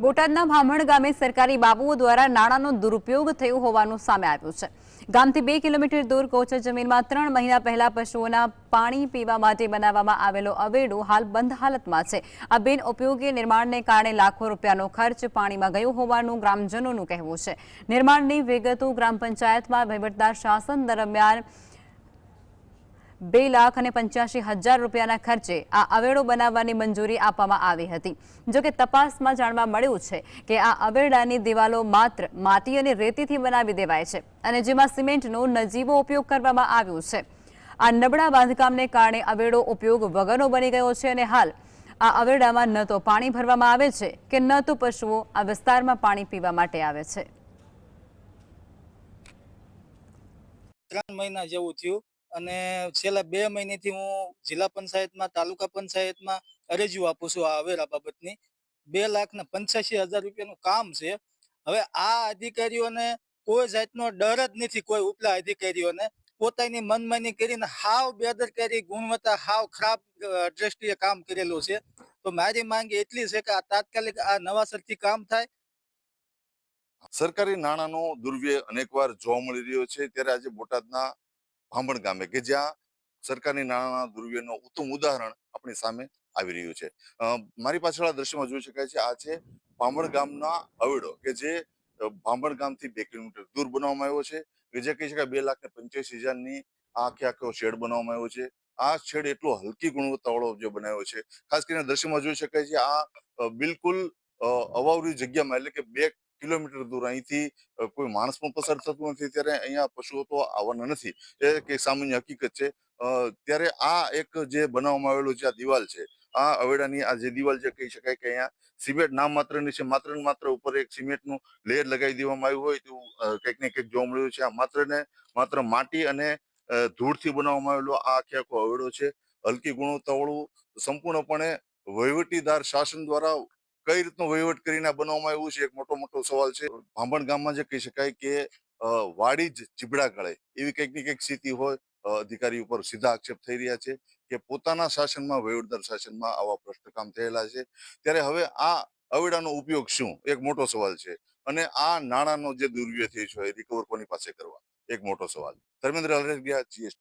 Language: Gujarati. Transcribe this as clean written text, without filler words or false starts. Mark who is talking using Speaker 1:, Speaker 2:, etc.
Speaker 1: બોટાદના ભામણ ગામે સરકારી બાબુઓ દ્વારા નાણાંનો દુરુપયોગ થયો હોવાનું સામે આવ્યું છે। ગામથી 2 કિલોમીટર દૂર કોચર જમીનમાં 3 મહિના પહેલા પશુઓના પાણી પીવા માટે બનાવવામાં આવેલો અવેડો હાલ બંધ હાલતમાં છે। આ બિનઉપયોગી નિર્માણને કારણે લાખો રૂપિયાનો ખર્ચ પાણીમાં ગયો હોવાનું ગ્રામજનોનું કહેવું છે। નિર્માણની વિગતો ગ્રામ પંચાયતમાં વહીવટદાર શાસન દરમિયાન 2,85,000 રૂપિયાના ખર્ચે આ અવેડો બનાવવાની મંજૂરી આપવામાં આવી હતી। જો કે તપાસમાં જાણવા મળ્યું છે કે આ અવેડાની દિવાલો માત્ર માટી અને રેતીથી બનાવી દેવાય છે અને જેમાં સિમેન્ટનો નજીવો ઉપયોગ કરવામાં આવ્યો છે। આ નબળા બાંધકામને કારણે અવેડો ઉપયોગ વગરનો બની ગયો છે અને હાલ આ અવેડામાં ન તો પાણી ભરવામાં આવે છે કે ન તો પશુઓ આ વિસ્તારમાં પાણી પીવા માટે આવે છે।
Speaker 2: 3 મહિના જેવું થયું અને છેલ્લા 2 મહિનાથી હું જિલ્લા પંચાયતમાં તાલુકા પંચાયતમાં અરજીઓ આપું છું આ અવેરા બાબતની। 2,85,000 રૂપિયાનું કામ છે। હવે આ અધિકારીઓને કોઈ જાતનો ડર જ નથી, કોઈ ઉપલા અધિકારીઓને પોતાની મનમાની કરીને હાવ બેદરકારી ગુણવત્તા હાવ ખરાબ દ્રષ્ટિએ કામ કરેલું છે। તો મારી માંગ એટલી છે કે આ તાત્કાલિક આ નવાસરથી કામ થાય।
Speaker 3: સરકારી નાણાંનો દુર્વ્યય અનેકવાર જોવા મળી રહ્યો છે, ત્યારે આજે બોટાદના ભામણ ગામે કે જ્યાં સરકારી નાણાંના દુર્વ્યયનો ઉત્તમ ઉદાહરણ આપણી સામે આવી રહ્યું છે। મારી પાછળ આ દ્રશ્યમાં જોઈ શકાય છે, આ છે ભામણ ગામના અવેડો કે જે ભામણ ગામથી 2 કિલોમીટર દૂર બનાવવામાં આવ્યો છે કે જે કહી શકાય 2,85,000ની આખો શેડ બનાવવામાં આવ્યો છે। આ શેડ એટલો હલકી ગુણવત્તાવાળો જે બનાવ્યો છે, ખાસ કરીને દ્રશ્યમાં જોઈ શકાય છે આ બિલકુલ અવાવરી જગ્યામાં, એટલે કે 2 કિલોમીટર દૂર અહીંથી કોઈ માણસ પણ પસાર થતું નથી, ત્યારે અહીંયા પશુઓ તો આવવાના નથી, એ કે સામાન્ય હકીકત છે। ત્યારે આ એક જે બનાવવામાં આવેલું જે આ દિવાલ છે, આ અવેડાની આ જે દિવાલ જે કહી શકાય કે અહીંયા સિમેન્ટ નામ માત્રની છે, માત્ર ને માત્ર ઉપર એક સિમેન્ટનું લેયર લગાવી દેવામાં આવ્યું હોય તેવું કંઈક ને કંઈક જોવા મળ્યું છે। આ માત્ર ને માત્ર માટી અને ધૂળથી બનાવવામાં આવેલો આ આખો અવેડો છે। હલકી ગુણવત્તાવાળું, સંપૂર્ણપણે વહીવટીદાર શાસન દ્વારા કઈ રીતનો વહીવટ કરીને બનાવવામાં આવ્યું છે, એક મોટો સવાલ છે। ભામણ ગામમાં જે કહી શકાય કે વાડી જ ચીબડા ગળે એવી કંઈક ને કંઈક સ્થિતિ હોય, અધિકારી ઉપર સીધા આક્ષેપ થઈ રહ્યા છે કે પોતાના શાસનમાં, વહીવટદાર શાસનમાં આવા ભ્રષ્ટ કામ થયેલા છે। ત્યારે હવે આ અવેડાનો ઉપયોગ શું, એક મોટો સવાલ છે, અને આ નાણાંનો જે દુર્વ્યય થયો છે એ રિકવર કોની પાસે કરવા, એક મોટો સવાલ। ધર્મેન્દ્ર અલરેડિયા, GS